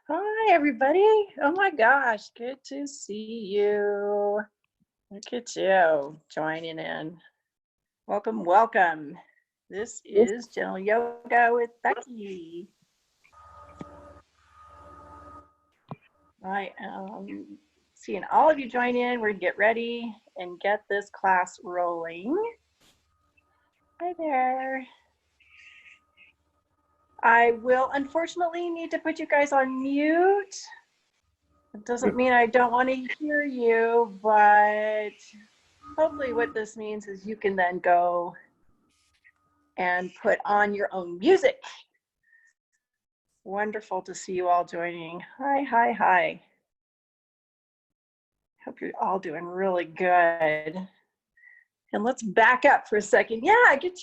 Hi, everybody. Oh my gosh, good to see you. Look at you joining in. Welcome, welcome. This is Gentle Yoga with Becky. I am seeing all of you join in. We're going to get ready and get this class rolling. Hi there. I will unfortunately need to put you guys on mute. It doesn't mean I don't want to hear you, but hopefully what this means is you can then go and put on your own music. Wonderful to see you all joining. Hi, hi, hi. Hope you're all doing really good. And let's back up for a second. Yeah, get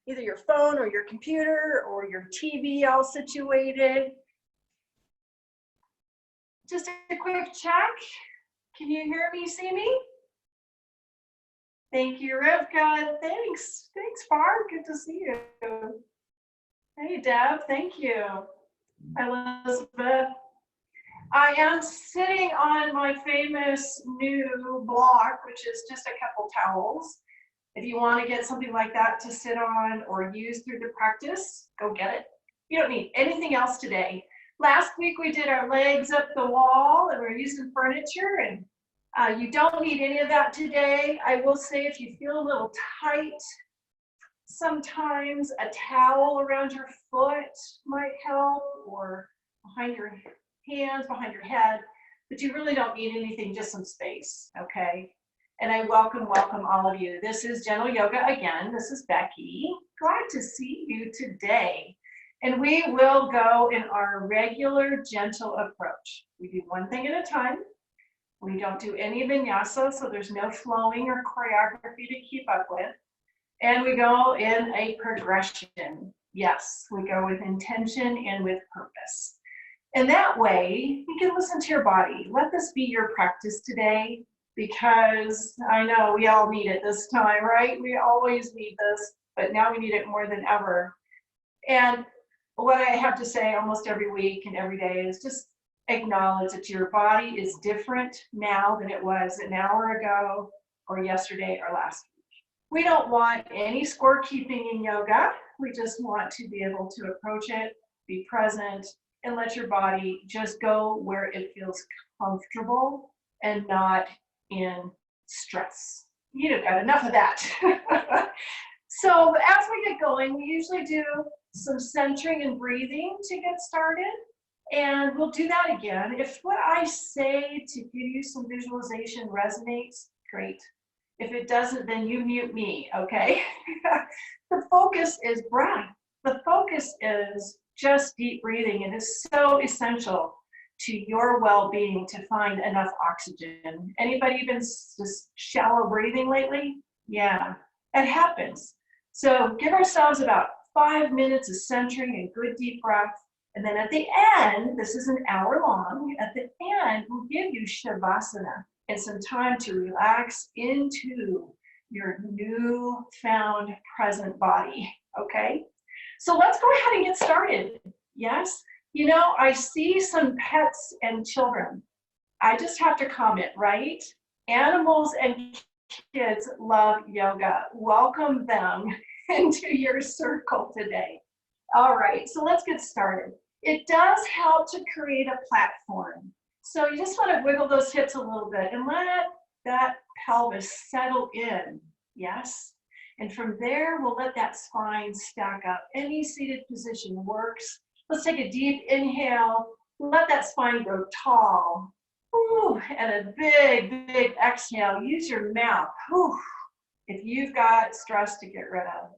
either your phone or your computer or your TV all situated. Just a quick check. Can you hear me, see me? Thank you, Rivka. Thanks, Far. Good to see you. Hey, Deb. Thank you. Hi, Elizabeth. I am sitting on my famous new block, which is just a couple towels. If you want to get something like that to sit on or use through the practice, go get it. You don't need anything else today. Last week we did our legs up the wall and we're using furniture, and you don't need any of that today. I will say if you feel a little tight, sometimes a towel around your foot might help, or behind your hands, behind your head, but you really don't need anything, just some space, okay? And I welcome all of you. This is Gentle Yoga again. This is Becky. Glad to see you today. And we will go in our regular gentle approach. We do one thing at a time. We don't do any vinyasa, so there's no flowing or choreography to keep up with. And we go in a progression. Yes, we go with intention and with purpose. And that way, you can listen to your body. Let this be your practice today, because I know we all need it this time, right? We always need this, but now we need it more than ever. And what I have to say almost every week and every day is just acknowledge that your body is different now than it was an hour ago or yesterday or last week. We don't want any scorekeeping in yoga. We just want to be able to approach it, be present, and let your body just go where it feels comfortable and not in stress. You've got enough of that. So as we get going, we usually do some centering and breathing to get started. And we'll do that again. If what I say to give you some visualization resonates, great. If it doesn't, then you mute me, okay? The focus is breath. The focus is just deep breathing. It is so essential to your well-being to find enough oxygen. Anybody been just shallow breathing lately? Yeah, it happens. So give ourselves about 5 minutes of centering and good deep breath. And then at the end, this is an hour long, at the end, we'll give you Shavasana and some time to relax into your newfound present body, okay? So let's go ahead and get started, yes? You know, I see some pets and children. I just have to comment, right? Animals and kids love yoga. Welcome them into your circle today. All right, so let's get started. It does help to create a platform. So you just want to wiggle those hips a little bit and let that pelvis settle in, yes? And from there, we'll let that spine stack up. Any seated position works. Let's take a deep inhale. Let that spine grow tall. Ooh, and a big, big exhale. Use your mouth. Ooh, if you've got stress to get rid of.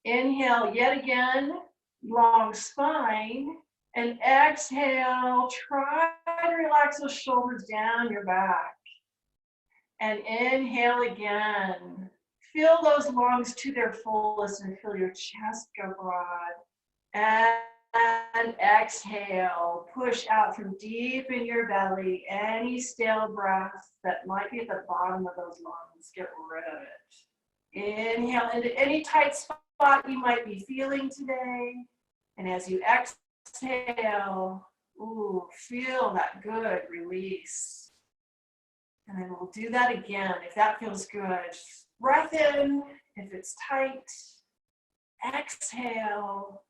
Inhale yet again, long spine. And exhale, try to relax those shoulders down your back. And inhale again. Feel those lungs to their fullest and feel your chest go broad. And exhale, push out from deep in your belly. Any stale breath that might be at the bottom of those lungs, get rid of it. Inhale into any tight spot spot you might be feeling today. And as you exhale, ooh, feel that good release. And then we'll do that again if that feels good. Breath in if it's tight. Exhale,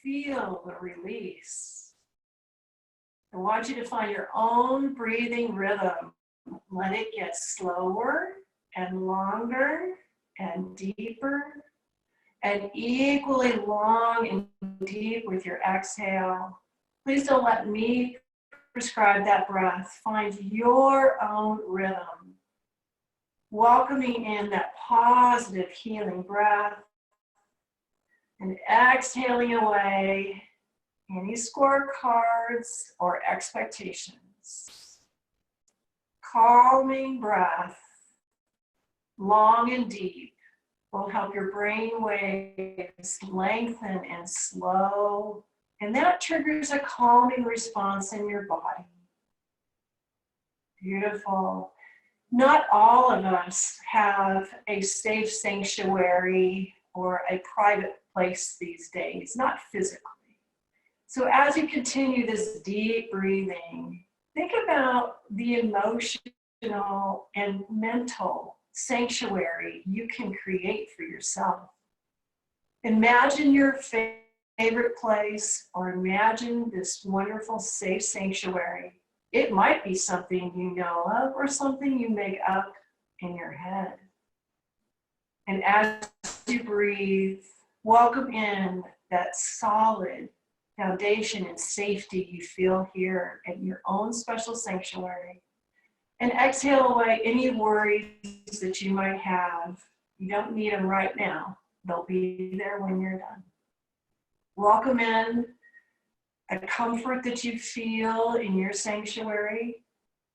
feel the release. I want you to find your own breathing rhythm. Let it get slower and longer and deeper and equally long and deep with your exhale. Please don't let me prescribe that breath. Find your own rhythm. Welcoming in that positive healing breath and exhaling away any scorecards or expectations. Calming breath, long and deep, will help your brain waves lengthen and slow, and that triggers a calming response in your body. Beautiful. Not all of us have a safe sanctuary or a private place these days, not physically. So as you continue this deep breathing, think about the emotional and mental sanctuary you can create for yourself. Imagine your favorite place, or imagine this wonderful safe sanctuary. It might be something you know of or something you make up in your head. And as you breathe, welcome in that solid foundation and safety you feel here in your own special sanctuary. And exhale away any worries that you might have. You don't need them right now. They'll be there when you're done. Welcome in a comfort that you feel in your sanctuary,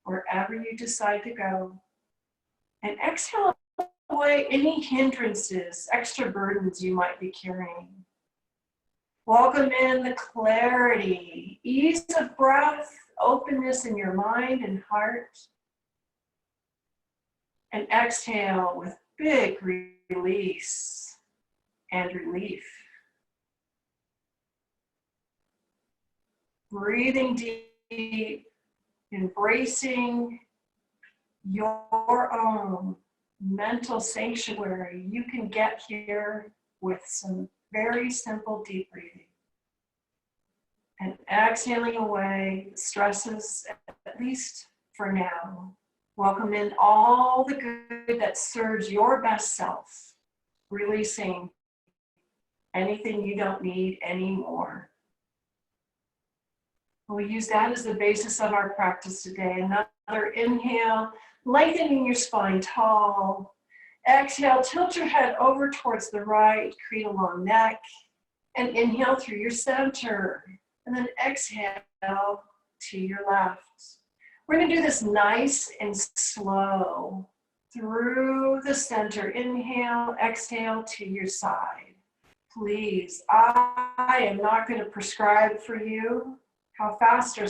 wherever you decide to go. And exhale away any hindrances, extra burdens you might be carrying. Welcome in the clarity, ease of breath, openness in your mind and heart. And exhale with big release and relief. Breathing deep, embracing your own mental sanctuary. You can get here with some very simple deep breathing. And exhaling away the stresses, at least for now. Welcome in all the good that serves your best self, releasing anything you don't need anymore. We'll use that as the basis of our practice today. Another inhale, lengthening your spine tall. Exhale, tilt your head over towards the right, create a long neck. And inhale through your center. And then exhale to your left. We're going to do this nice and slow through the center. Inhale, exhale to your side. Please, I am not going to prescribe for you how fast or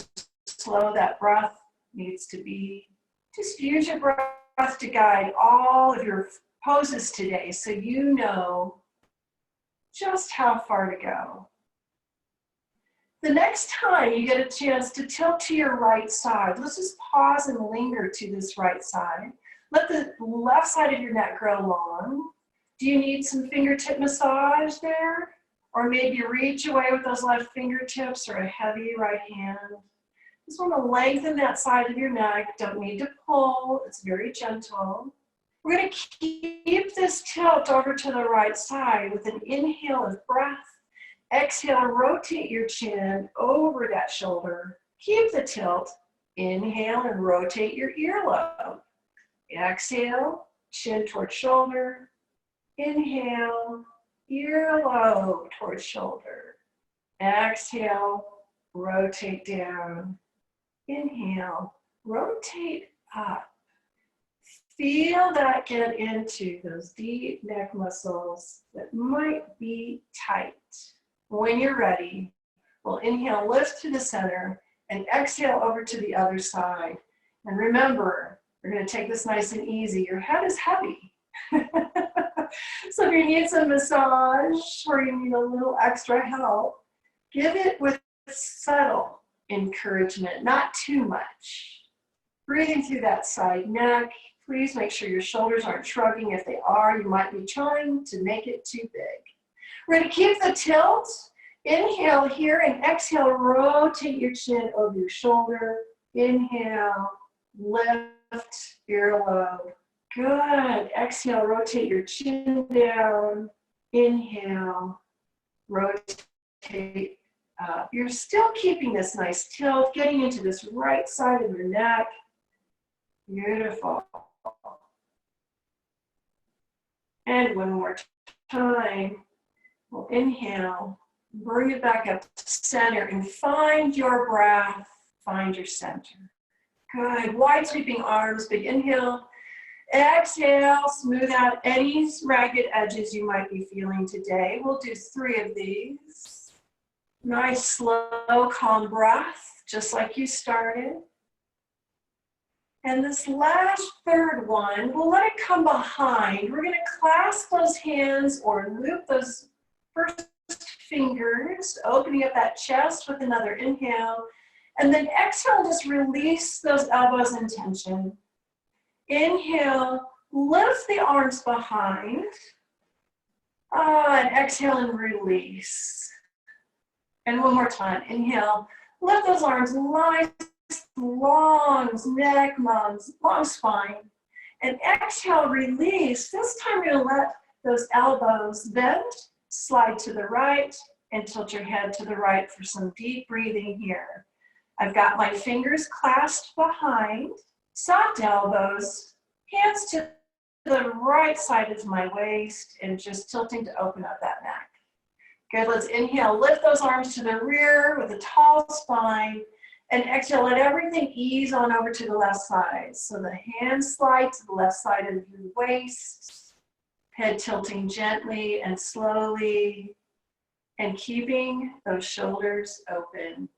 slow that breath needs to be. Just use your breath to guide all of your poses today so you know just how far to go. The next time you get a chance to tilt to your right side, let's just pause and linger to this right side. Let the left side of your neck grow long. Do you need some fingertip massage there? Or maybe reach away with those left fingertips or a heavy right hand. Just want to lengthen that side of your neck. Don't need to pull. It's very gentle. We're going to keep this tilt over to the right side with an inhale of breath. Exhale, rotate your chin over that shoulder. Keep the tilt. Inhale and rotate your earlobe. Exhale, chin towards shoulder. Inhale, earlobe towards shoulder. Exhale, rotate down. Inhale, rotate up. Feel that get into those deep neck muscles that might be tight. When you're ready, we'll inhale, lift to the center, and exhale over to the other side. And remember, we're going to take this nice and easy. Your head is heavy. So if you need some massage or you need a little extra help, give it with subtle encouragement, not too much. Breathing through that side neck. Please make sure your shoulders aren't shrugging. If they are, you might be trying to make it too big. We're going to keep the tilt. Inhale here and exhale, rotate your chin over your shoulder. Inhale, lift earlobe. Good. Exhale, rotate your chin down. Inhale, rotate up. You're still keeping this nice tilt, getting into this right side of your neck. Beautiful. And one more time. We'll inhale, bring it back up to center and find your breath, find your center. Good, wide sweeping arms, big inhale. Exhale, smooth out any ragged edges you might be feeling today. We'll do 3 of these. Nice, slow, calm breath, just like you started. And this last third one, we'll let it come behind. We're gonna clasp those hands or loop those first fingers, opening up that chest with another inhale. And then exhale, just release those elbows in tension. Inhale, lift the arms behind. And exhale and release. And one more time, inhale, lift those arms, nice, long neck, long spine. And exhale, release. This time we're gonna let those elbows bend, slide to the right, and tilt your head to the right for some deep breathing here. I've got my fingers clasped behind, soft elbows, hands to the right side of my waist, and just tilting to open up that neck. Good, let's inhale, lift those arms to the rear with a tall spine, and exhale, let everything ease on over to the left side. So the hands slide to the left side of your waist, head tilting gently and slowly, and keeping those shoulders open.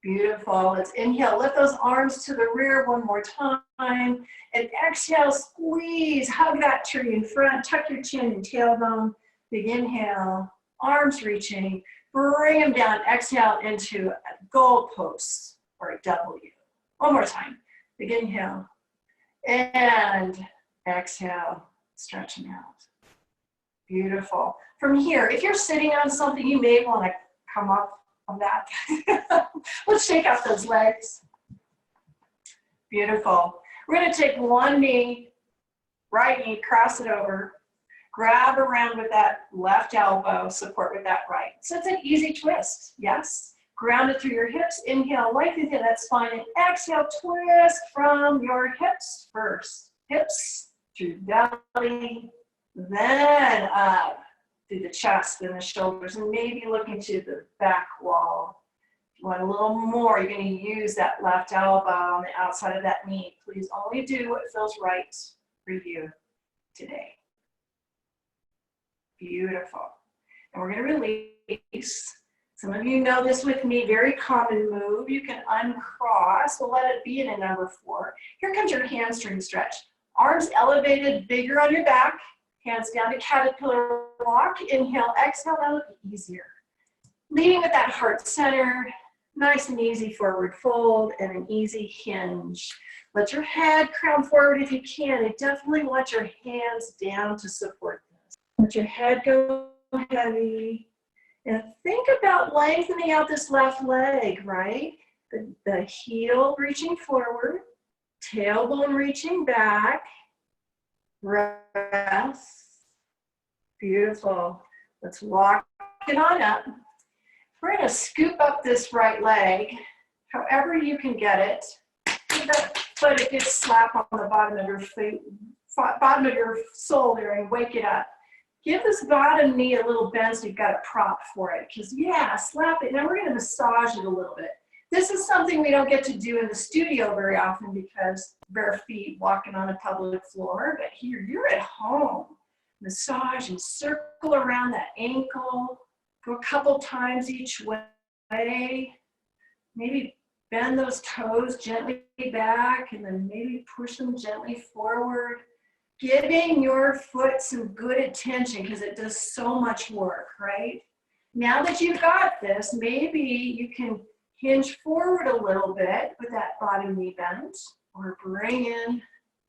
Beautiful. Let's inhale, lift those arms to the rear one more time, and exhale, squeeze, hug that tree in front, tuck your chin and tailbone. Big inhale, arms reaching, bring them down, exhale into a goalpost or a W. One more time. Big inhale, and exhale, stretching out. Beautiful. From here, if you're sitting on something, you may want to come up on that. Let's shake out those legs. Beautiful. We're going to take one knee, right knee, cross it over, grab around with that left elbow, support with that right. So it's an easy twist, yes? Ground it through your hips, inhale, lengthen through that spine, and exhale, twist from your hips first. Hips through belly, then up through the chest and the shoulders, and maybe looking to the back wall. If you want a little more, you're going to use that left elbow on the outside of that knee. Please only do what feels right for you today. Beautiful. And we're going to release. Some of you know this with me, very common move. You can uncross. We'll let it be in a number 4. Here comes your hamstring stretch. Arms elevated, bigger on your back. Hands down to caterpillar walk. Inhale, exhale, that'll be easier. Leading with that heart center. Nice and easy forward fold and an easy hinge. Let your head crown forward if you can. And definitely want your hands down to support this. Let your head go heavy. And think about lengthening out this left leg, right? The heel reaching forward, tailbone reaching back. Breath. Beautiful. Let's walk it on up. We're going to scoop up this right leg, however you can get it. Give that foot a good slap on the bottom of your feet, bottom of your sole there, and wake it up. Give this bottom knee a little bend so you've got a prop for it. Because yeah, slap it. Now we're going to massage it a little bit. This is something we don't get to do in the studio very often because bare feet walking on a public floor. But here, you're at home. Massage and circle around that ankle. Go a couple times each way. Maybe bend those toes gently back and then maybe push them gently forward. Giving your foot some good attention because it does so much work, right? Now that you've got this, maybe you can hinge forward a little bit with that bottom knee bend, or bring in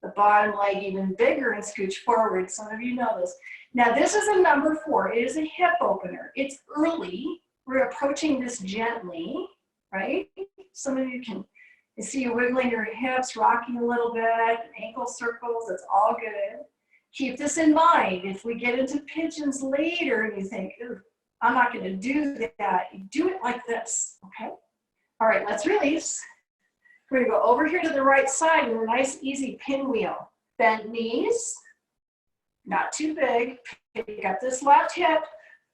the bottom leg even bigger and scooch forward. Some of you know this. Now this is a number 4. It is a hip opener. It's early. We're approaching this gently, right? Some of you can, I see you wiggling your hips, rocking a little bit, ankle circles, that's all good. Keep this in mind. If we get into pigeons later and you think, ooh, I'm not gonna do that, you do it like this, okay? All right, let's release. We're gonna go over here to the right side with a nice easy pinwheel. Bend knees, not too big. Pick up this left hip,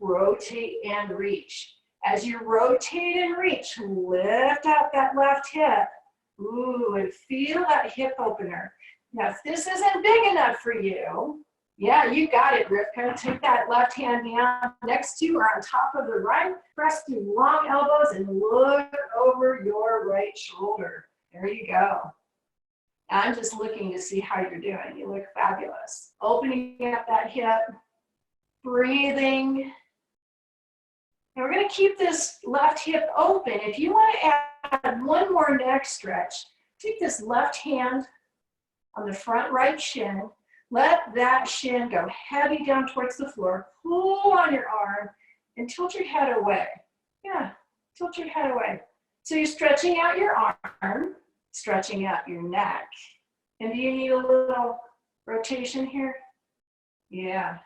rotate and reach. As you rotate and reach, lift up that left hip. Ooh, and feel that hip opener. Now, if this isn't big enough for you, yeah, you got it, Rivka. Take that left hand down next to or on top of the right. Press through long elbows and look over your right shoulder. There you go. I'm just looking to see how you're doing. You look fabulous. Opening up that hip, breathing. Now we're going to keep this left hip open. If you want to add one more neck stretch, take this left hand on the front right shin. Let that shin go heavy down towards the floor. Pull on your arm and tilt your head away. Yeah, tilt your head away. So you're stretching out your arm, stretching out your neck. And do you need a little rotation here? Yeah.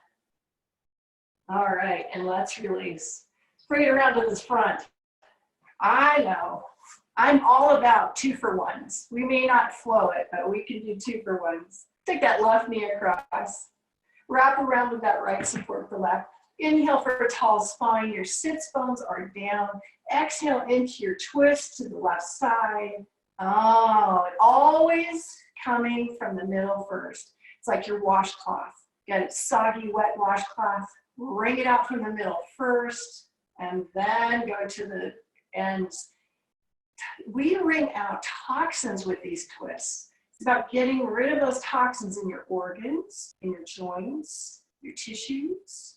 All right, and let's release. Bring it around to this front. I know. I'm all about 2-for-1s. We may not flow it, but we can do 2-for-1s. Take that left knee across. Wrap around with that right, support the left. Inhale for a tall spine. Your sits bones are down. Exhale into your twist to the left side. Oh, always coming from the middle first. It's like your washcloth. Got it soggy, wet washcloth. Wring it out from the middle first, and then go to the ends. We wring out toxins with these twists. It's about getting rid of those toxins in your organs, in your joints, your tissues.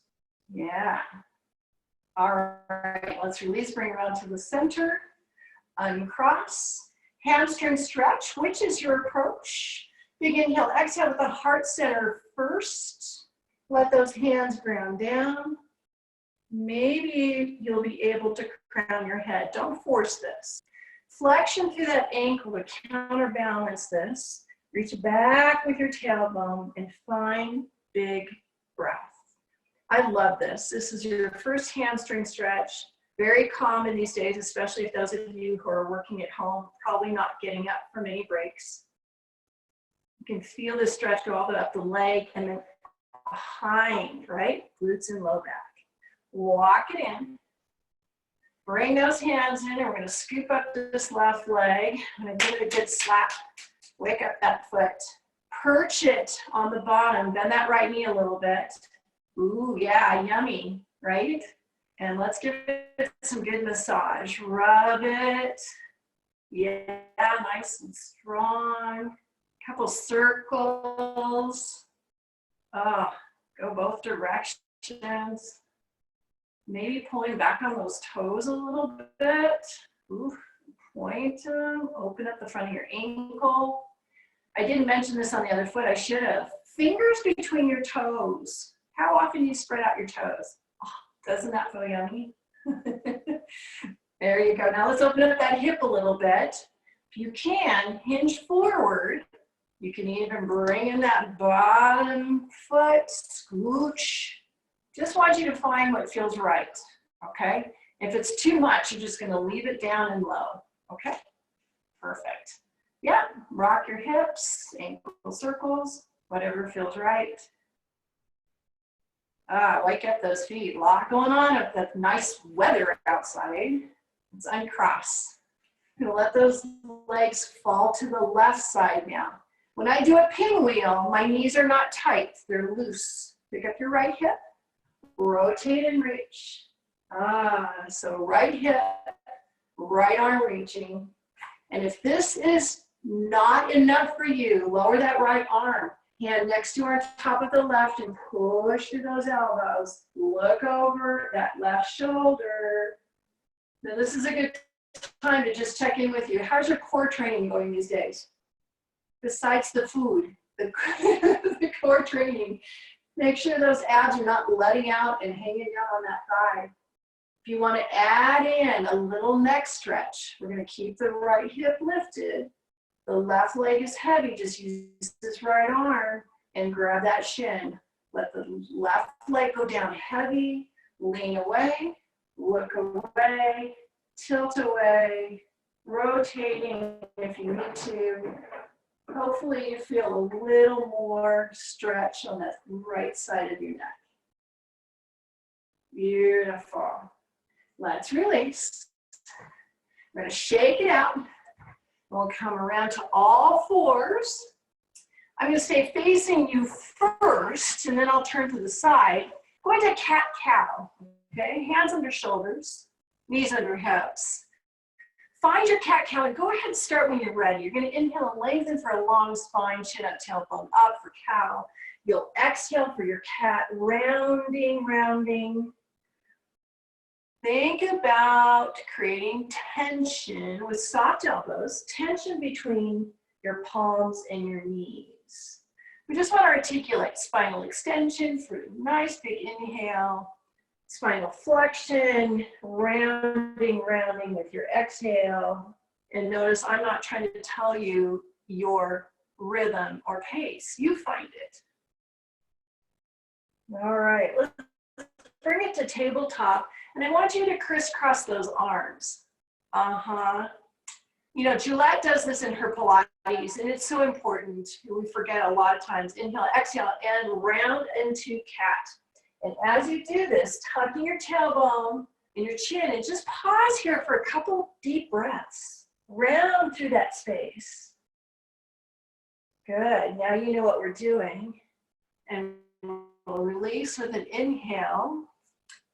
Yeah. All right, let's release, bring around to the center. Uncross, hamstring stretch. Which is your approach? Big inhale, exhale with the heart center first. Let those hands ground down. Maybe you'll be able to crown your head. Don't force this. Flexion through that ankle to counterbalance this. Reach back with your tailbone and find big breath. I love this. This is your first hamstring stretch. Very common these days, especially if those of you who are working at home, probably not getting up from any breaks. You can feel this stretch go all the way up the leg and then behind, right? Glutes and low back. Walk it in. Bring those hands in, and we're going to scoop up this left leg. I'm going to give it a good slap. Wake up that foot. Perch it on the bottom. Bend that right knee a little bit. Ooh, yeah, yummy, right? And let's give it some good massage. Rub it. Yeah, nice and strong. Couple circles. Oh, go both directions. Maybe pulling back on those toes a little bit. Ooh, point them. Open up the front of your ankle. I didn't mention this on the other foot. I should have. Fingers between your toes. How often do you spread out your toes? Oh, doesn't that feel yummy? There you go. Now let's open up that hip a little bit. If you can, hinge forward. You can even bring in that bottom foot, scooch. Just want you to find what feels right, okay? If it's too much, you're just gonna leave it down and low, okay? Perfect. Yeah, rock your hips, ankle circles, whatever feels right. Wake up those feet. A lot going on with the nice weather outside. Let's uncross. I'm gonna let those legs fall to the left side now. When I do a pinwheel, my knees are not tight, they're loose. Pick up your right hip, rotate and reach. So right hip, right arm reaching. And if this is not enough for you, lower that right arm. Hand next to our top of the left and push through those elbows. Look over that left shoulder. Now this is a good time to just check in with you. How's your core training going these days? Besides the food, the core training. Make sure those abs are not letting out and hanging down on that thigh. If you want to add in a little neck stretch, we're going to keep the right hip lifted. The left leg is heavy. Just use this right arm and grab that shin. Let the left leg go down heavy. Lean away, look away, tilt away, rotating if you need to. Hopefully you feel a little more stretch on that right side of your neck. Beautiful. Let's release. We're going to shake it out. We'll come around to all fours. I'm going to stay facing you first, and then I'll turn to the side. Go into cat-cow, okay? Hands under shoulders, knees under hips. Find your cat-cow and go ahead and start when you're ready. You're going to inhale and lengthen for a long spine, chin up, tailbone up for cow. You'll exhale for your cat, rounding, rounding. Think about creating tension with soft elbows, tension between your palms and your knees. We just want to articulate spinal extension for a nice big inhale. Spinal flexion, rounding, rounding with your exhale. And notice I'm not trying to tell you your rhythm or pace. You find it. All right, let's bring it to tabletop. And I want you to crisscross those arms. You know, Gillette does this in her Pilates, and it's so important. We forget a lot of times. Inhale, exhale, and round into cat. And as you do this, tucking your tailbone and your chin, and just pause here for a couple deep breaths. Round through that space. Good, now you know what we're doing. And we'll release with an inhale.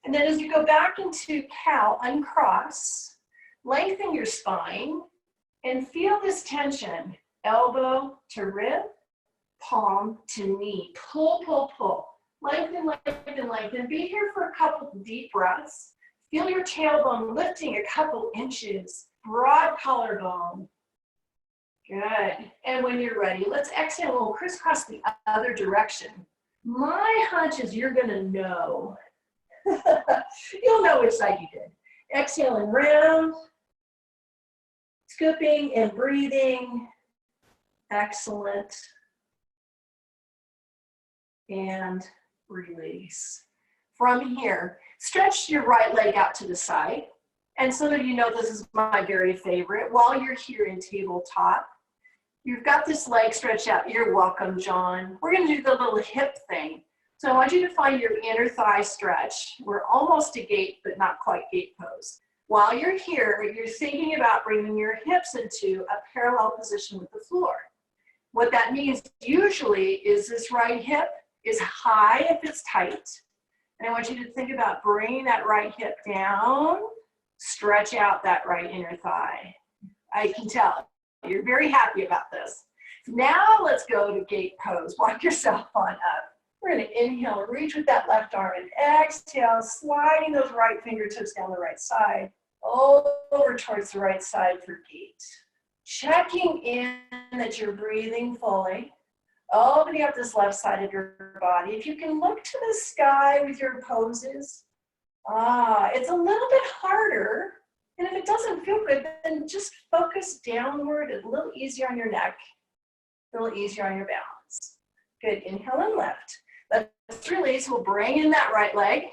And then as you go back into cow, uncross, lengthen your spine, and feel this tension. Elbow to rib, palm to knee. Pull, pull, pull. Lengthen, lengthen, lengthen. Be here for a couple deep breaths. Feel your tailbone lifting a couple inches. Broad collarbone. Good. And when you're ready, let's exhale. We'll crisscross the other direction. My hunch is you're going to know. You'll know which side you did. Exhale and round. Scooping and breathing. Excellent. And release. From here, stretch your right leg out to the side. And some of you know this is my very favorite. While you're here in tabletop, you've got this leg stretched out. You're welcome, John. We're going to do the little hip thing. So I want you to find your inner thigh stretch. We're almost to gate, but not quite gate pose. While you're here, you're thinking about bringing your hips into a parallel position with the floor. What that means usually is this right hip is high if it's tight. And I want you to think about bringing that right hip down, stretch out that right inner thigh. I can tell you're very happy about this. Now let's go to gate pose. Walk yourself on up. We're going to inhale, reach with that left arm, and exhale, sliding those right fingertips down the right side, over towards the right side for gate. Checking in that you're breathing fully, opening up this left side of your body. If you can look to the sky with your poses, it's a little bit harder. And if it doesn't feel good, then just focus downward, a little easier on your neck, a little easier on your balance. Good, inhale and lift. Let's release, we'll bring in that right leg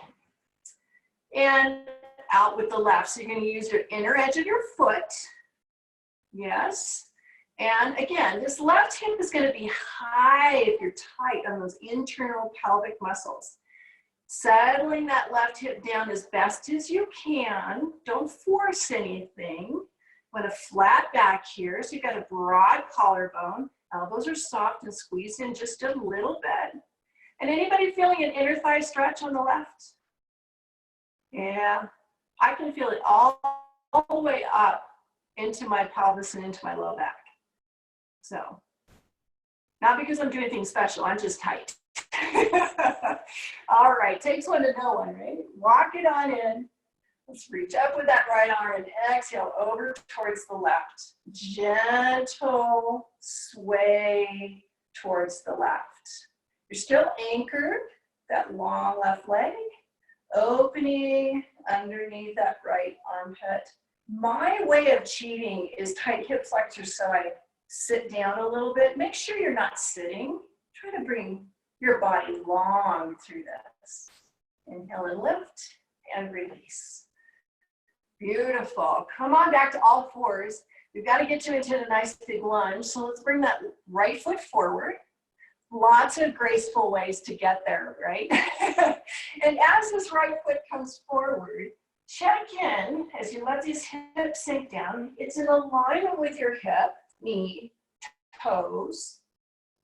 and out with the left. So you're going to use your inner edge of your foot. Yes. And again, this left hip is going to be high if you're tight on those internal pelvic muscles. Settling that left hip down as best as you can. Don't force anything. Want a flat back here. So you've got a broad collarbone. Elbows are soft and squeezed in just a little bit. And anybody feeling an inner thigh stretch on the left? Yeah, I can feel it all the way up into my pelvis and into my low back. So Not because I'm doing anything special, I'm just tight. All right, takes one to know one, right? Walk it on in. Let's reach up with that right arm and exhale over towards the left. Gentle sway towards the left. You're still anchored, that long left leg, opening underneath that right armpit. My way of cheating is tight hip flexors, so I sit down a little bit. Make sure you're not sitting. Try to bring your body long through this. Inhale and lift and release. Beautiful. Come on back to all fours. We've got to get you into a nice big lunge. So let's bring that right foot forward. Lots of graceful ways to get there, right? And as this right foot comes forward, check in as you let these hips sink down. It's in alignment with your hip, knee, toes,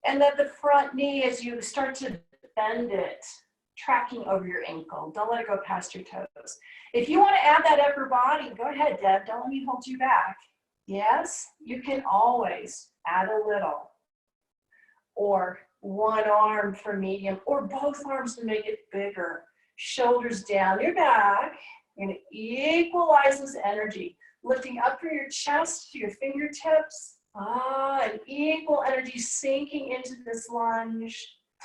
and then the front knee as you start to bend it, tracking over your ankle. Don't let it go past your toes. If you want to add that upper body, go ahead, Deb. Don't let me hold you back. Yes, you can always add a little. Or one arm for medium, or both arms to make it bigger. Shoulders down your back. You're going to equalize this energy. Lifting up through your chest to your fingertips. An equal energy sinking into this lunge.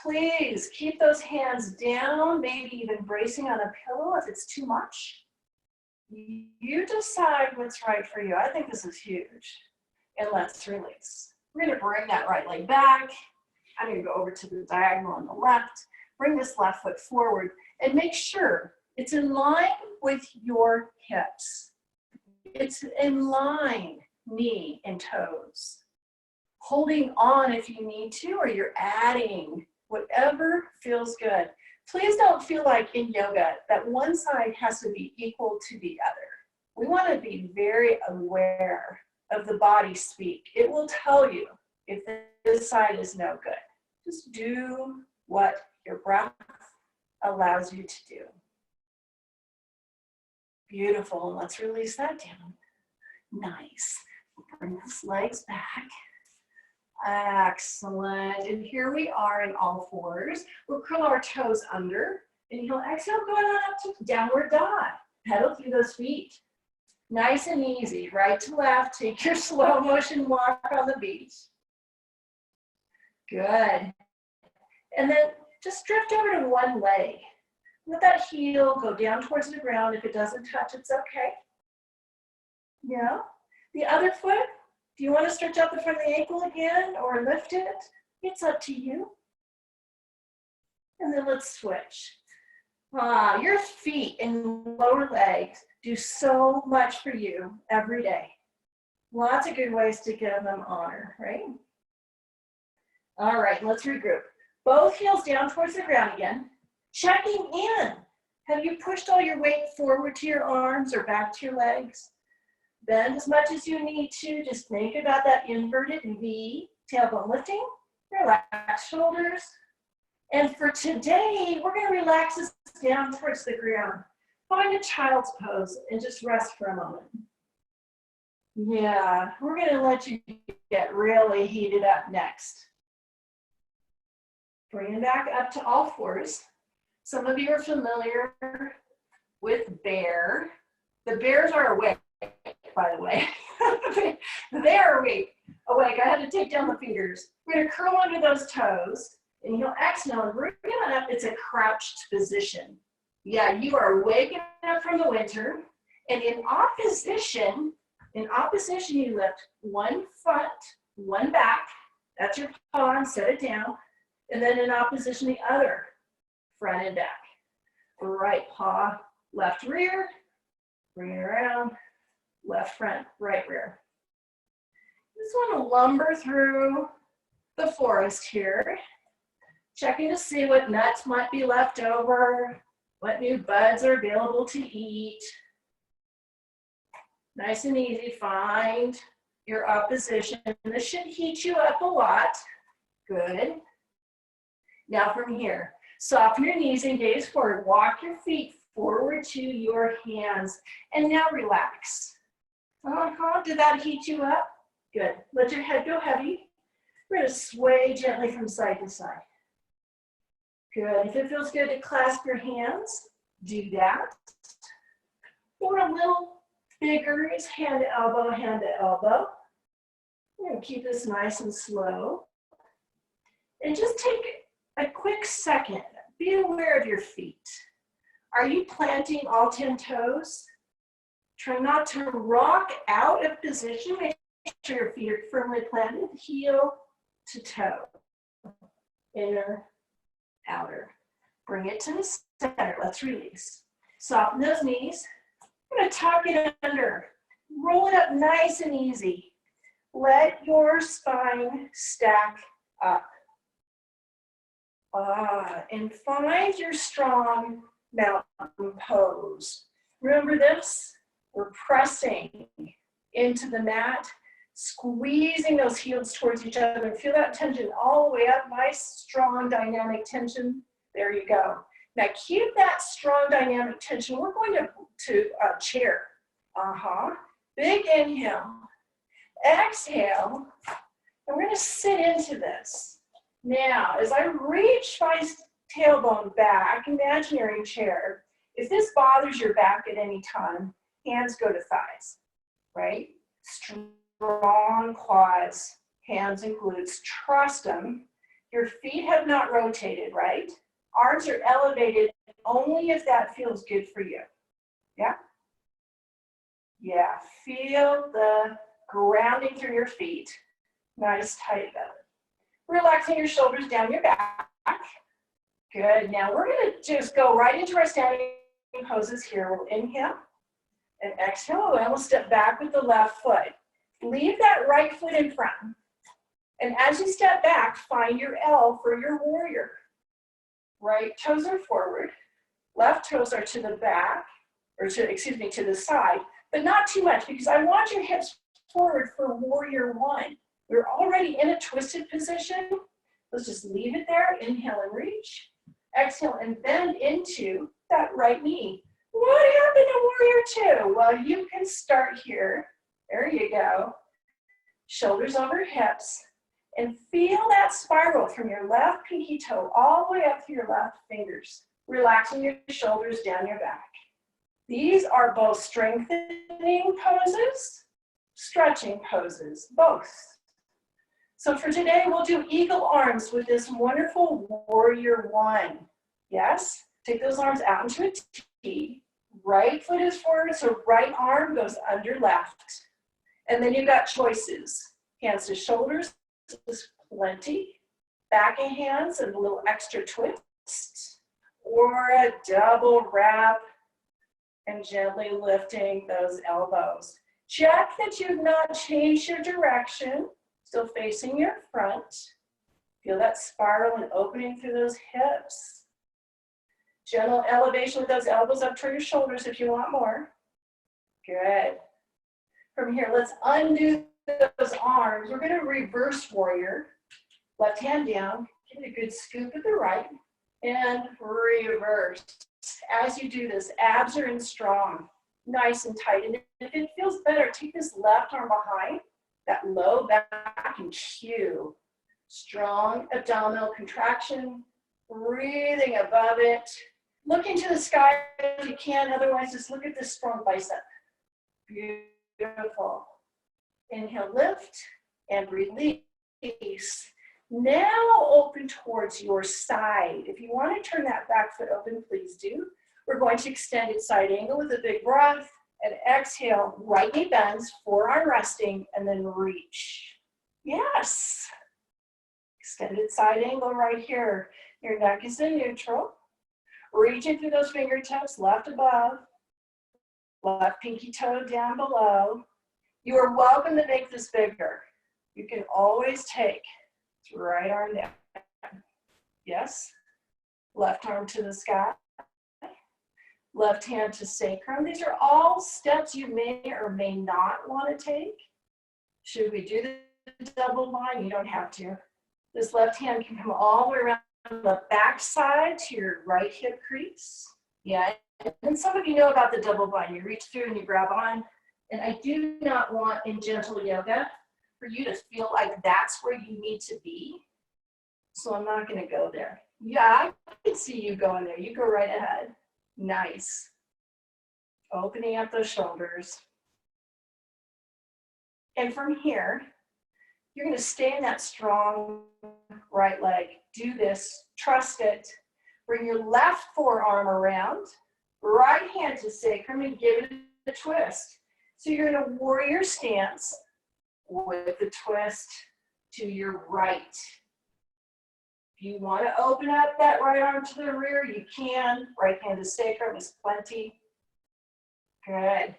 Please keep those hands down, maybe even bracing on a pillow if it's too much. You decide what's right for you. I think this is huge. And let's release. We're going to bring that right leg back. I'm going to go over to the diagonal on the left. Bring this left foot forward and make sure it's in line with your hips. It's in line, knee and toes. Holding on if you need to, or you're adding whatever feels good. Please don't feel like in yoga that one side has to be equal to the other. We want to be very aware of the body speak. It will tell you if this side is no good. Just do what your breath allows you to do. Beautiful, and let's release that down. Nice. Bring those legs back. Excellent. And here we are in all fours. We'll curl our toes under. And you'll exhale, going on up to downward dog. Pedal through those feet. Nice and easy, right to left. Take your slow motion walk on the beach. Good. And then just drift over to one leg. Let that heel go down towards the ground. If it doesn't touch, it's okay. Yeah. The other foot, do you want to stretch out the front of the ankle again or lift it? It's up to you. And then let's switch. Your feet and lower legs do so much for you every day. Lots of good ways to give them honor, right? All right, let's regroup. Both heels down towards the ground again. Checking in. Have you pushed all your weight forward to your arms or back to your legs? Bend as much as you need to. Just think about that inverted V. Tailbone lifting. Relax shoulders. And for today, we're going to relax us down towards the ground. Find a child's pose and just rest for a moment. Yeah, we're going to let you get really heated up next. Bring it back up to all fours. Some of you are familiar with bear. The bears are awake, by the way. They are awake. I had to take down the fingers. We're going to curl under those toes, and you'll exhale and bring it up. It's a crouched position. Yeah, you are waking up from the winter, and in opposition, you lift one foot, one back. That's your palm. Set it down, and then in opposition, the other, front and back. Right paw, left rear. Bring it around. Left front, right rear. Just want to lumber through the forest here, checking to see what nuts might be left over, what new buds are available to eat. Nice and easy, find your opposition. This should heat you up a lot. Good. Now from here, soften your knees and gaze forward. Walk your feet forward to your hands. And now relax. Did that heat you up? Good. Let your head go heavy. We're going to sway gently from side to side. Good. If it feels good to clasp your hands, do that. Or a little bigger is hand to elbow, hand to elbow. We're going to keep this nice and slow. And just take a quick second. Be aware of your feet. Are you planting all 10 toes? Try not to rock out of position. Make sure your feet are firmly planted, heel to toe. Inner, outer. Bring it to the center. Let's release. Soften those knees. I'm going to tuck it under. Roll it up nice and easy. Let your spine stack up. And find your strong mountain pose. Remember this? We're pressing into the mat, squeezing those heels towards each other. Feel that tension all the way up. Nice, strong, dynamic tension. There you go. Now keep that strong, dynamic tension. We're going to chair. Big inhale. Exhale. And we're going to sit into this. Now, as I reach my tailbone back, imaginary chair, if this bothers your back at any time, hands go to thighs, right? Strong quads, hands and glutes, trust them. Your feet have not rotated, right? Arms are elevated only if that feels good for you, yeah? Yeah, feel the grounding through your feet. Nice tight belly. Relaxing your shoulders down your back. Good. Now we're going to just go right into our standing poses here. We'll inhale and exhale, and we'll step back with the left foot. Leave that right foot in front. And as you step back, find your L for your warrior. Right toes are forward. Left toes are to the back, or to the side, but not too much because I want your hips forward for warrior one. We're already in a twisted position. Let's just leave it there. Inhale and reach. Exhale and bend into that right knee. What happened to warrior two? Well, you can start here. There you go. Shoulders over hips. And feel that spiral from your left pinky toe all the way up to your left fingers. Relaxing your shoulders down your back. These are both strengthening poses, stretching poses, both. So for today, we'll do eagle arms with this wonderful warrior one. Yes? Take those arms out into a T. Right foot is forward, so right arm goes under left. And then you've got choices. Hands to shoulders is plenty. Back of hands and a little extra twist. Or a double wrap and gently lifting those elbows. Check that you've not changed your direction. Still facing your front. Feel that spiral and opening through those hips. Gentle elevation with those elbows up toward your shoulders if you want more. Good. From here, let's undo those arms. We're going to reverse warrior. Left hand down. Give it a good scoop at the right. And reverse. As you do this, abs are in strong. Nice and tight. And if it feels better, take this left arm behind. That low back and Q. Strong abdominal contraction. Breathing above it. Look into the sky if you can. Otherwise, just look at this strong bicep. Beautiful. Inhale, lift, and release. Now open towards your side. If you want to turn that back foot open, please do. We're going to extended side angle with a big breath. And exhale, right knee bends, forearm resting, and then reach. Yes. Extended side angle right here. Your neck is in neutral. Reaching through those fingertips, left above, left pinky toe down below. You are welcome to make this bigger. You can always take right arm down. Yes. Left arm to the sky. Left hand to sacrum. These are all steps you may or may not want to take. Should we do the double line? You don't have to. This left hand can come all the way around the back side to your right hip crease. Yeah, and some of you know about the double bind. You reach through and you grab on. And I do not want in gentle yoga for you to feel like that's where you need to be. So I'm not going to go there. Yeah, I can see you going there. You go right ahead. Nice. Opening up those shoulders. And from here, you're going to stay in that strong right leg. Do this. Trust it. Bring your left forearm around. Right hand to sacrum and give it a twist. So you're in a warrior stance with the twist to your right. If you want to open up that right arm to the rear, you can. Right hand to sacrum is plenty. Good.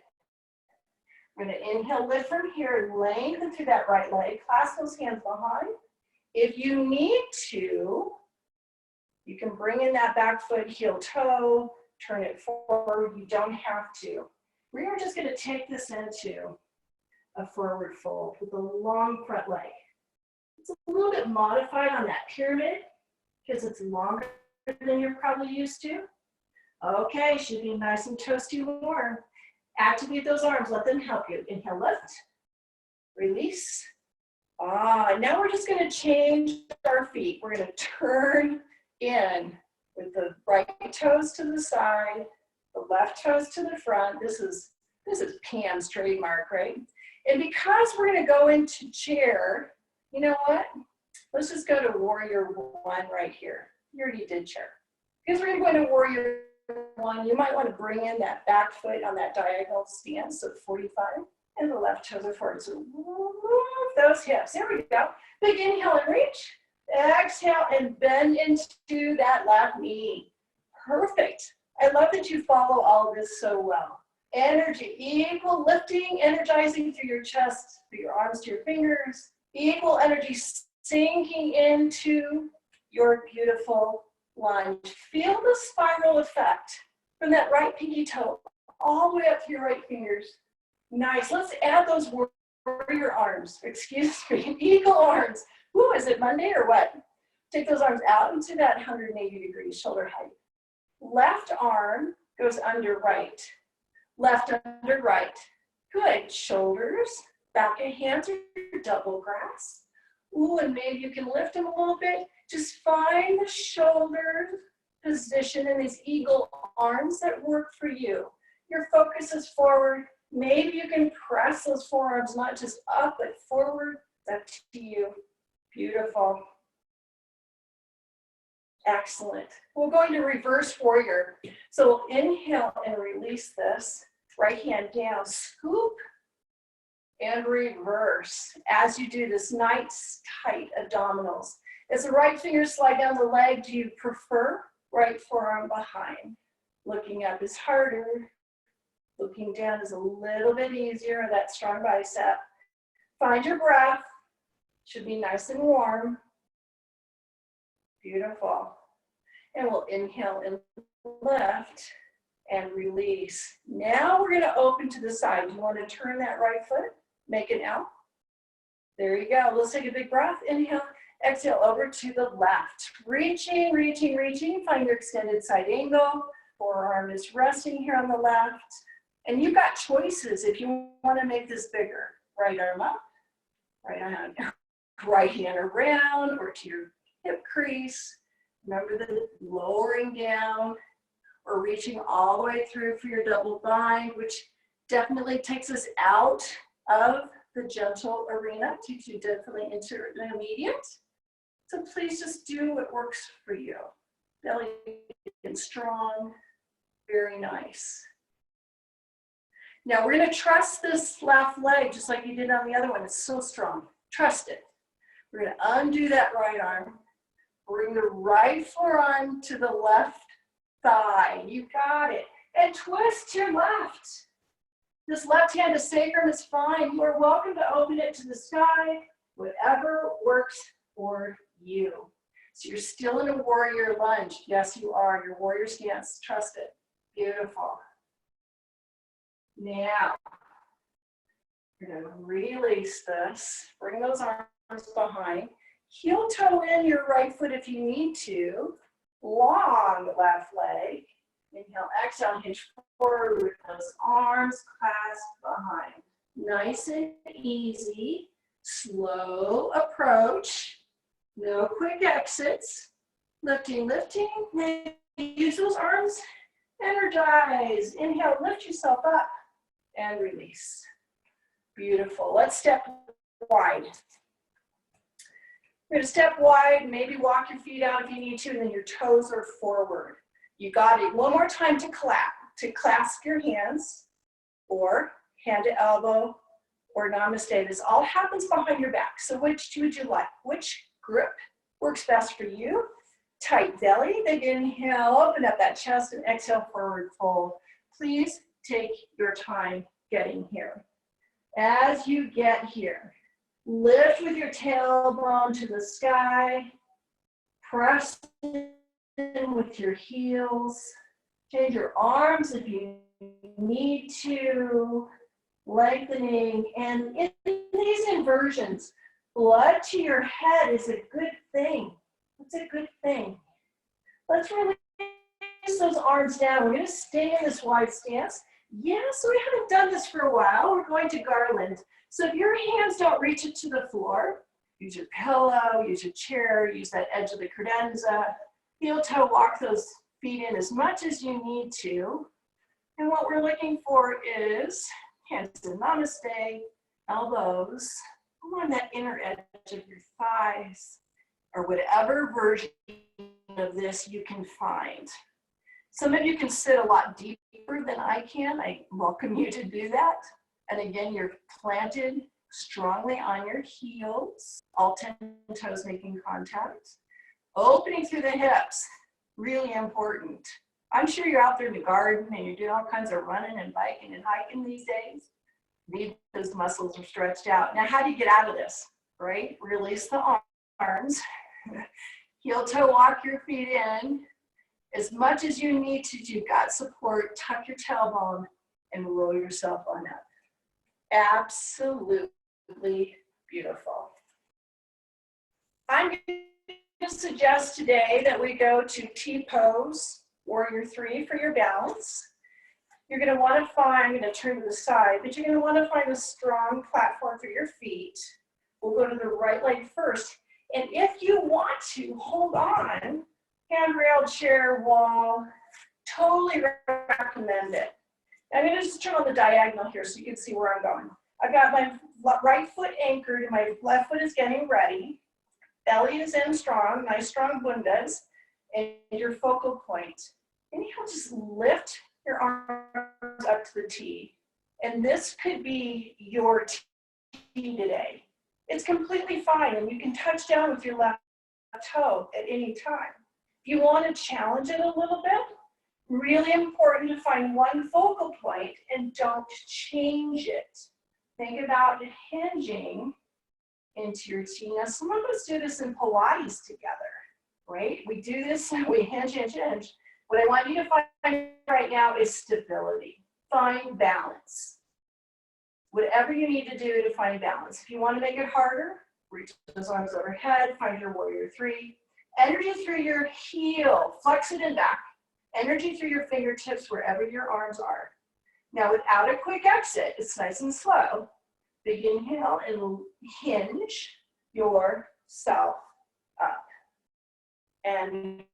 We're going to inhale, lift from here, lengthen through that right leg. Clasp those hands behind. If you need to, you can bring in that back foot, heel toe, turn it forward. You don't have to. We are just going to take this into a forward fold with a long front leg. It's a little bit modified on that pyramid because it's longer than you're probably used to. Okay, should be nice and toasty warm. Activate those arms, let them help you. Inhale, lift, release. Now we're just going to change our feet. We're going to turn in with the right toes to the side, the left toes to the front. This is Pam's trademark, right? And because we're going to go into chair, you know what? Let's just go to warrior one right here. You already did chair. Because we're going to go into warrior one, you might want to bring in that back foot on that diagonal stance of 45, and the left toes are forward. So move those hips. There we go. Big inhale and reach. Exhale and bend into that left knee. Perfect. I love that you follow all of this so well. Energy, equal lifting, energizing through your chest, through your arms to your fingers. Equal energy sinking into your beautiful lunge. Feel the spiral effect from that right pinky toe all the way up to your right fingers. Nice. Let's add those warrior arms. Excuse me. Eagle arms. Ooh, is it Monday or what? Take those arms out into that 180 degrees shoulder height. Left arm goes under right. Left under right. Good. Shoulders, back of hands are double grasp. Ooh, and maybe you can lift them a little bit. Just find the shoulder position in these eagle arms that work for you. Your focus is forward. Maybe you can press those forearms, not just up, but forward. Up to you. Beautiful. Excellent. We're going to reverse warrior. So inhale and release this. Right hand down, scoop and reverse. As you do this, nice tight abdominals. As the right finger slide down the leg, do you prefer right forearm behind? Looking up is harder. Looking down is a little bit easier, that strong bicep. Find your breath. Should be nice and warm. Beautiful. And we'll inhale and lift and release. Now we're going to open to the side. You want to turn that right foot, make an L. There you go. Let's take a big breath. Inhale, exhale over to the left. Reaching, reaching, reaching. Find your extended side angle. Forearm is resting here on the left. And you've got choices if you want to make this bigger. Right arm up, right hand around or to your hip crease. Remember the lowering down or reaching all the way through for your double bind, which definitely takes us out of the gentle arena to definitely enter the immediate. So please just do what works for you. Belly and strong, very nice. Now we're going to trust this left leg just like you did on the other one. It's so strong. Trust it. We're going to undo that right arm. Bring the right forearm to the left thigh. You got it. And twist your left. This left hand to sacrum is fine. You are welcome to open it to the sky, whatever works for you. So you're still in a warrior lunge. Yes, you are. Your warrior stance. Trust it. Beautiful. Now, you're going to release this. Bring those arms behind. Heel toe in your right foot if you need to. Long left leg. Inhale, exhale, hinge forward with those arms clasped behind. Nice and easy. Slow approach, no quick exits. Lifting, lifting. Use those arms. Energize. Inhale, lift yourself up and release. Beautiful. Let's step wide. We're going to step wide, maybe walk your feet out if you need to, and then your toes are forward. You got it. One more time to clasp your hands, or hand to elbow, or namaste. This all happens behind your back. So which would you like? Which grip works best for you? Tight belly, big inhale, open up that chest, and exhale, forward fold. Please take your time getting here. As you get here, lift with your tailbone to the sky, press in with your heels, change your arms if you need to, lengthening, and in these inversions, blood to your head is a good thing. It's a good thing. Let's release those arms down. We're going to stay in this wide stance. Yeah, so we haven't done this for a while. We're going to garland. So if your hands don't reach it to the floor, use your pillow, use your chair, use that edge of the credenza. Heel toe, walk those feet in as much as you need to. And what we're looking for is hands in namaste, elbows along that inner edge of your thighs, or whatever version of this you can find. Some of you can sit a lot deeper than I can. I welcome you to do that. And again, you're planted strongly on your heels, all 10 toes making contact. Opening through the hips, really important. I'm sure you're out there in the garden and you're doing all kinds of running and biking and hiking these days. Those muscles are stretched out. Now, how do you get out of this, right? Release the arms. Heel toe, walk your feet in. As much as you need to, you've got support, tuck your tailbone and roll yourself on up. Absolutely beautiful. I'm going to suggest today that we go to T-pose, warrior 3 for your balance. You're going to want to find, I'm going to turn to the side, but you're going to want to find a strong platform for your feet. We'll go to the right leg first. And if you want to, hold on, handrail, chair, wall, totally recommend it. I'm going to just turn on the diagonal here so you can see where I'm going. I've got my right foot anchored and my left foot is getting ready. Belly is in strong, nice strong bundas, and your focal point. Inhale, just lift your arms up to the T. And this could be your T today. It's completely fine, and you can touch down with your left toe at any time. If you want to challenge it a little bit, really important to find one focal point and don't change it. Think about hinging into your T. Now, some of us do this in Pilates together, right? We do this, we hinge, hinge, hinge. What I want you to find right now is stability. Find balance. Whatever you need to do to find balance. If you want to make it harder, reach those arms overhead, find your warrior 3. Energy through your heel, flex it and back. Energy through your fingertips wherever your arms are. Now without a quick exit, it's nice and slow. Big inhale and hinge yourself up. And